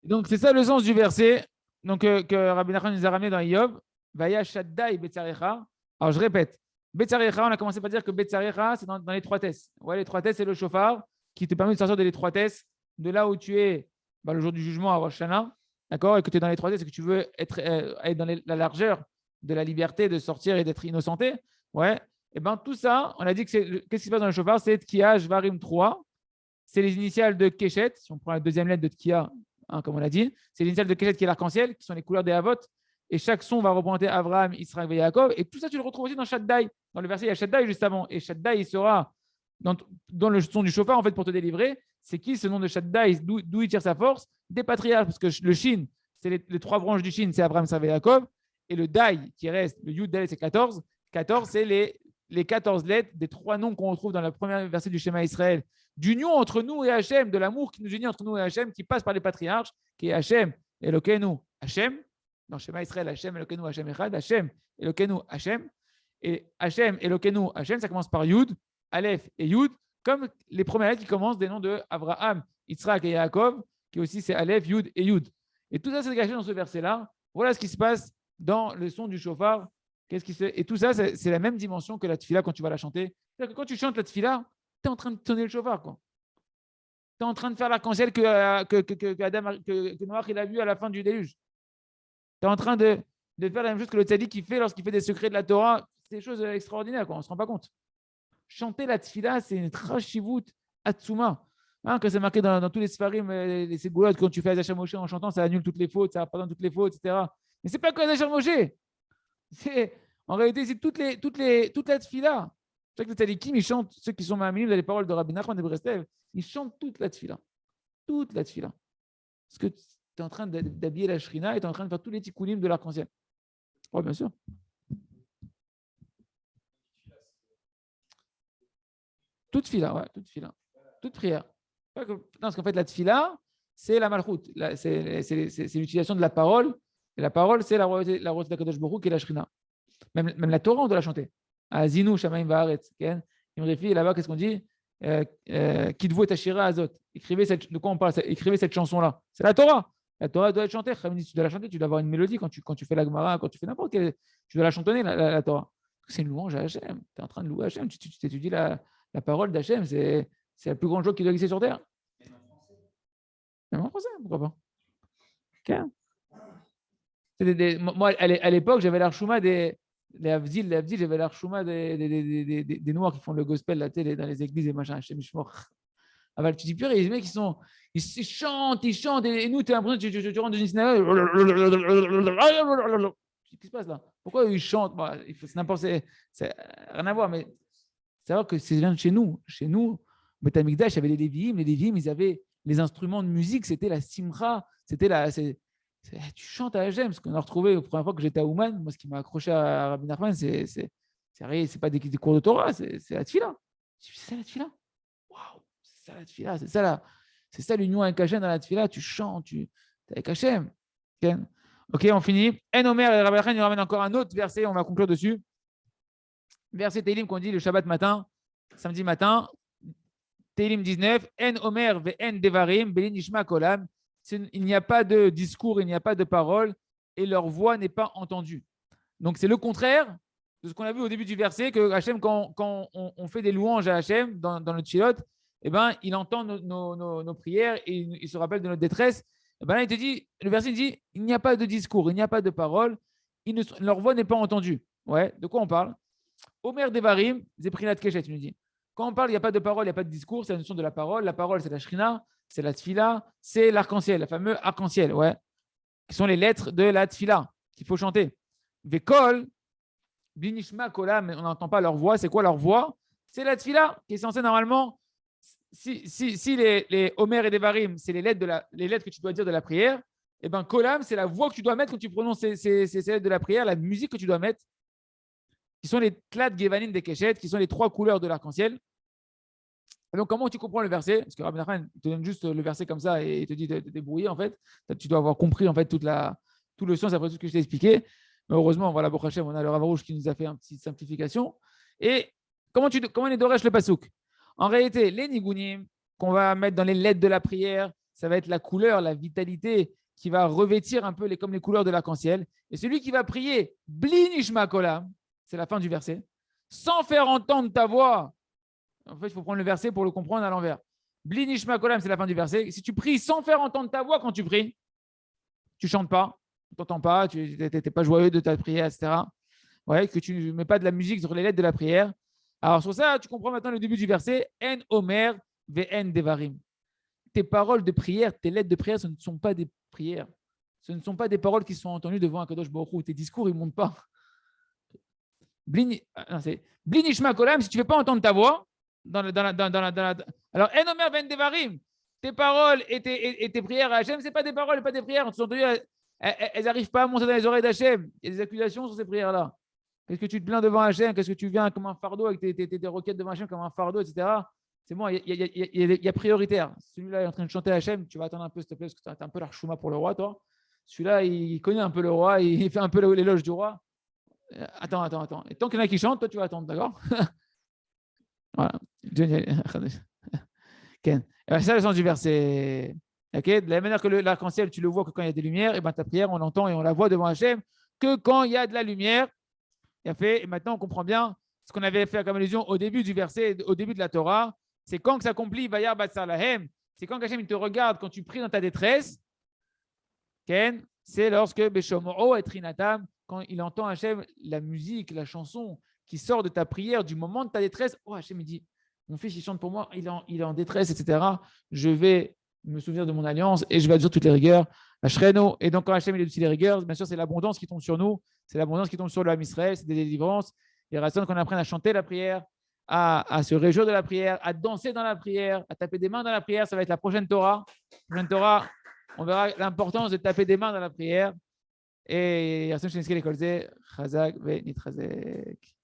Donc, c'est ça le sens du verset que Rabbi Nachman nous a ramené dans Iyov. Vaya Shaddai Betzarecha. Alors, je répète. Betzarecha, on a commencé par dire que Betzarecha, c'est dans l'étroitesse. Ouais, l'étroitesse, c'est le chauffard qui te permet de sortir de l'étroitesse, de là où tu es le jour du jugement à Rosh Hashanah, d'accord, et que tu es dans l'étroitesse et que tu veux être dans la largeur de la liberté de sortir et d'être innocenté. Ouais. Et bien, tout ça, on a dit que qu'est-ce qui se passe dans le chauffard? C'est Tkiya, Varim 3. C'est les initiales de Keshet. Si on prend la deuxième lettre de Tkiya, comme on l'a dit, c'est les initiales de Keshet qui est l'arc-en-ciel, qui sont les couleurs des Havot. Et chaque son va représenter Abraham, Israël et Yaakov. Et tout ça, tu le retrouves aussi dans Shaddai. Dans le verset, il y a Shaddai juste avant. Et Shaddai, il sera dans le son du chauffard, en fait, pour te délivrer. C'est qui ce nom de Shaddai? D'où il tire sa force? Des patriarches. Parce que le Shin, c'est les trois branches du Shin, c'est Abraham, Israël et Yaakov. Et le Dai qui reste, le Yud, Dai, c'est 14. 14, c'est les 14 lettres des trois noms qu'on retrouve dans le premier verset du Shema Israël, d'union entre nous et Hachem, de l'amour qui nous unit entre nous et Hachem, qui passe par les patriarches, qui est Hachem, Elokeinu, Hachem. Dans Shema Israël, Hachem, Elokeinu, Hachem Echad, Hachem, Elokeinu, Hachem. Et Hachem, Elokeinu, Hachem, ça commence par Yud, Aleph et Yud, comme les premières lettres qui commencent des noms de Abraham, Yitzhak et Yaakov, qui aussi c'est Aleph, Yud et Yud. Et tout ça, c'est caché dans ce verset-là. Voilà ce qui se passe dans le son du chauffard. Et tout ça, c'est la même dimension que la tfila quand tu vas la chanter. C'est-à-dire que quand tu chantes la tfila, tu es en train de sonner le chauffard. Tu es en train de faire l'arc-en-ciel que Noach il a vu à la fin du déluge. Tu es en train de faire la même chose que le tzaddik qui fait lorsqu'il fait des secrets de la Torah. C'est des choses extraordinaires, on ne se rend pas compte. Chanter la tfila, c'est une trashivut atsuma. Quand c'est marqué dans tous les sfarim, les ségoulottes, quand tu fais Azachar Moshe en chantant, ça annule toutes les fautes, ça pardonne toutes les fautes, etc. Mais ce n'est pas que Azachar Moshe. En réalité, c'est toute la tfila. C'est vrai que les tzadikim, ils chantent, ceux qui sont ma'aminim dans les paroles de Rabbi Nachman de Breslev, ils chantent toute la tfila. Toute la tfila. Parce que tu es en train d'habiller la shrina et tu es en train de faire tous les tikkunim de l'arc-en-ciel. Oui, bien sûr. Toute tfila, ouais, toute tfila. Toute prière. Non, parce qu'en fait, la tfila, c'est la malchut. C'est l'utilisation de la parole. Et la parole, c'est la royauté d'Akadosh Baruch Hu qui est la shrina. Même la Torah, on doit la chanter. Azinu, Shamaim Vaaretz. Imrefi, là-bas, qu'est-ce qu'on dit? Kidvu et Ashira Azot. De quoi on parle? Écrivez cette chanson-là. C'est la Torah. La Torah doit être chantée. Tu dois la chanter, tu dois avoir une mélodie quand tu fais la Gemara, quand tu fais n'importe quel. Tu dois la chantonner, la Torah. C'est une louange à Hachem. Tu es en train de louer Hachem. Tu t'étudies la parole d'Hachem. C'est la plus grande joie qui doit exister sur Terre. Même en français, pourquoi pas? Okay. Moi, à l'époque, j'avais l'archouma des Avdil, j'avais l'archouma des Noirs qui font le gospel la télé dans les églises et machin. Tu dis, purée, les mecs, ils chantent, et nous, tu as l'impression que tu rentres dans une synagogue. Qu'est-ce qui se passe là? Pourquoi ils chantent? C'est n'importe quoi, c'est rien à voir, mais savoir que c'est vient de chez nous. Chez nous, Beth Amikdash, il y avait les Lévi'im. Les Lévi'im, ils avaient les instruments de musique, c'était la simcha, c'était tu chantes à Hachem. Ce qu'on a retrouvé la première fois que j'étais à Ouman, moi, ce qui m'a accroché à Rabbi Nachman, c'est pas des cours de Torah, c'est la tfila. C'est ça la tfila. Waouh, c'est ça la tfila, c'est ça l'union avec Hachem dans la tfila. Tu chantes, tu es avec Hachem. Ok, on finit. En Omer et Rabbi Nachman nous ramène encore un autre verset, on va conclure dessus. Verset Télim qu'on dit le Shabbat matin, samedi matin. Télim 19. En Omer ve en Devarim, Belin Nishma Kolam. Il n'y a pas de discours, il n'y a pas de parole et leur voix n'est pas entendue. Donc, c'est le contraire de ce qu'on a vu au début du verset, que Hachem, quand on fait des louanges à Hachem dans notre tfilot, eh ben, il entend nos prières et il se rappelle de notre détresse. Eh ben là, il te dit, le verset dit, il n'y a pas de discours, il n'y a pas de parole, leur voix n'est pas entendue. Ouais, de quoi on parle? Omer Devarim, Zeprinat Keshet, il nous dit. Quand on parle, il n'y a pas de parole, il n'y a pas de discours, c'est la notion de la parole. La parole, c'est la shrina, c'est la tfila, c'est l'arc-en-ciel, le fameux arc-en-ciel, ouais, qui sont les lettres de la tfila qu'il faut chanter. Vekol, binishma kolam, on n'entend pas leur voix. C'est quoi leur voix? C'est la tfila qui est censée normalement, si les Omer et Devarim, c'est les lettres que tu dois dire de la prière, et bien kolam, c'est la voix que tu dois mettre quand tu prononces ces lettres de la prière, la musique que tu dois mettre, qui sont les tlat gevanim des keshet, qui sont les trois couleurs de l'arc-en-ciel. Et donc, comment tu comprends le verset? Parce que Rabbi Nachman te donne juste le verset comme ça et il te dit de te débrouiller, en fait. Tu dois avoir compris, en fait, tout le sens après tout ce que je t'ai expliqué. Mais heureusement, voilà, Baruch Hashem, on a le Rav Arush qui nous a fait une petite simplification. Et comment on est doresh le pasouk? En réalité, les nigunim qu'on va mettre dans les lettres de la prière, ça va être la couleur, la vitalité qui va revêtir un peu comme les couleurs de l'arc-en-ciel. Et celui qui va prier, Bli Nishma Kolam, c'est la fin du verset, sans faire entendre ta voix. En fait, il faut prendre le verset pour le comprendre à l'envers. Bli Nishma Kolam, c'est la fin du verset. Si tu pries sans faire entendre ta voix quand tu pries, tu ne chantes pas, tu n'entends pas, tu n'es pas joyeux de ta prière, etc. Ouais, que tu ne mets pas de la musique sur les lettres de la prière. Alors, sur ça, tu comprends maintenant le début du verset. En Omer ve'en Devarim. Tes paroles de prière, tes lettres de prière, ce ne sont pas des prières. Ce ne sont pas des paroles qui sont entendues devant un Kadosh Baruch Hu. Tes discours, ils ne montent pas. Blini Shma Kolam, si tu ne fais pas entendre ta voix, alors, En Omer ve'en Devarim. Tes paroles et tes prières à Hachem, ce n'est pas des paroles et pas des prières. Elles n'arrivent pas à monter dans les oreilles d'Hachem. Il y a des accusations sur ces prières-là. Qu'est-ce que tu te plains devant Hachem? Qu'est-ce que tu viens comme un fardeau avec tes requêtes devant Hachem comme un fardeau, etc. C'est bon, il y a prioritaire. Celui-là est en train de chanter Hachem, tu vas attendre un peu, s'il te plaît, parce que tu as un peu l'archouma pour le roi, toi. Celui-là, il connaît un peu le roi, il fait un peu l'éloge du roi. Attends. Et tant qu'il y en a qui chantent, toi, tu vas attendre, d'accord? Voilà. Ken. C'est ça le sens du verset. Okay? De la même manière que l'arc-en-ciel, tu le vois que quand il y a des lumières, et ben ta prière, on l'entend et on la voit devant Hachem que quand il y a de la lumière. Et maintenant, on comprend bien ce qu'on avait fait comme allusion au début du verset, au début de la Torah. C'est quand que s'accomplit Vayar Batsar Lahem. C'est quand Hachem il te regarde, quand tu pries dans ta détresse. Ken, c'est lorsque Beshomo et Trinatam, quand il entend Hachem, la musique, la chanson qui sort de ta prière, du moment de ta détresse. Oh, Hachem, il dit, mon fils, il chante pour moi, il est en détresse, etc. Je vais me souvenir de mon alliance et je vais adduire toutes les rigueurs. Ashreno. Et donc, quand Hachem il adoucit les rigueurs, bien sûr, c'est l'abondance qui tombe sur nous. C'est l'abondance qui tombe sur le Ham Israël, c'est des délivrances. Il reste qu'on apprenne à chanter la prière, à se réjouir de la prière, à danser dans la prière, à taper des mains dans la prière. Ça va être la prochaine Torah. La prochaine Torah, on verra l'importance de taper des mains dans la prière. Et Chazak ve Nitrazek.